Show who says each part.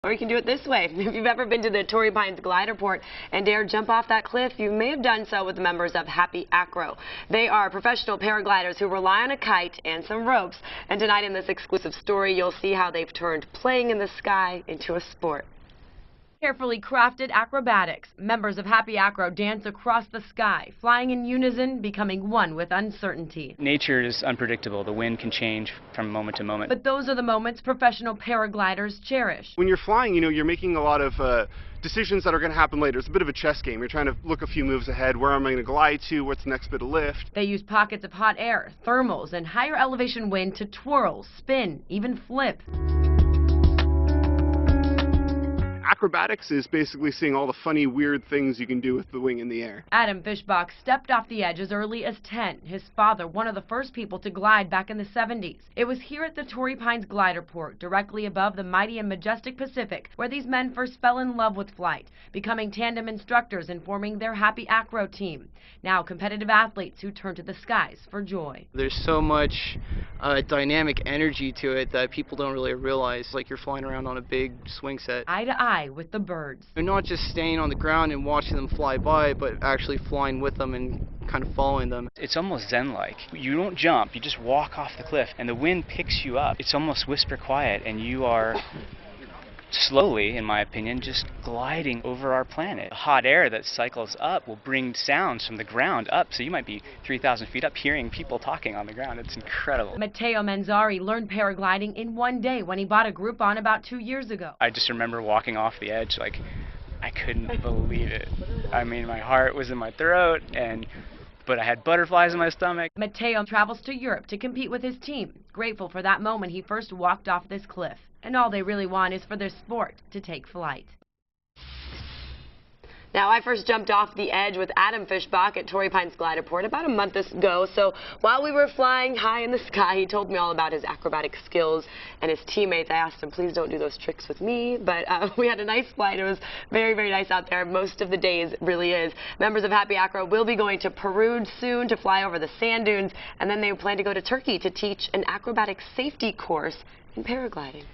Speaker 1: Or you can do it this way. If you've ever been to the Torrey Pines glider port and dared jump off that cliff, you may have done so with the members of Hapiacro. They are professional paragliders who rely on a kite and some ropes. And tonight in this exclusive story, you'll see how they've turned playing in the sky into a sport.
Speaker 2: Carefully crafted acrobatics, members of Hapiacro dance across the sky, flying in unison, becoming one with uncertainty.
Speaker 3: Nature is unpredictable. The wind can change from moment to moment.
Speaker 2: But those are the moments professional paragliders cherish.
Speaker 4: When you're flying, you're making a lot of decisions that are going to happen later. It's a bit of a chess game. You're trying to look a few moves ahead. Where am I going to glide to? What's the next bit of lift?
Speaker 2: They use pockets of hot air, thermals, and higher elevation wind to twirl, spin, even flip.
Speaker 4: Acrobatics is basically seeing all the funny, weird things you can do with the wing in the air.
Speaker 2: Adam Fishbach stepped off the edge as early as 10. His father, one of the first people to glide back in the 70s. It was here at the Torrey Pines glider port, directly above the mighty and majestic Pacific, where these men first fell in love with flight, becoming tandem instructors and forming their Hapiacro team. Now competitive athletes who turn to the skies for joy.
Speaker 5: There's so much dynamic energy to it that people don't really realize. Like you're flying around on a big swing set.
Speaker 2: Eye to eye with the birds.
Speaker 5: You're not just staying on the ground and watching them fly by, but actually flying with them and kind of following them.
Speaker 3: It's almost zen-like. You don't jump, you just walk off the cliff, and the wind picks you up. It's almost whisper quiet, and you are slowly, in my opinion, just gliding over our planet. The hot air that cycles up will bring sounds from the ground up, so you might be 3,000 feet up hearing people talking on the ground. It's incredible.
Speaker 2: Mateo Manzari learned paragliding in one day when he bought a Groupon about 2 years ago.
Speaker 3: I just remember walking off the edge like I couldn't believe it. I mean, my heart was in my throat, but I had butterflies in my stomach.
Speaker 2: Mateo travels to Europe to compete with his team, grateful for that moment he first walked off this cliff. And all they really want is for their sport to take flight.
Speaker 1: Now, I first jumped off the edge with Adam Fishbach at Torrey Pines glider port about a month ago. So while we were flying high in the sky, he told me all about his acrobatic skills and his teammates. I asked him, please don't do those tricks with me. But we had a nice flight. It was very, very nice out there. Most of the days really is. Members of Hapiacro will be going to Peru soon to fly over the sand dunes. And then they plan to go to Turkey to teach an acrobatic safety course in paragliding.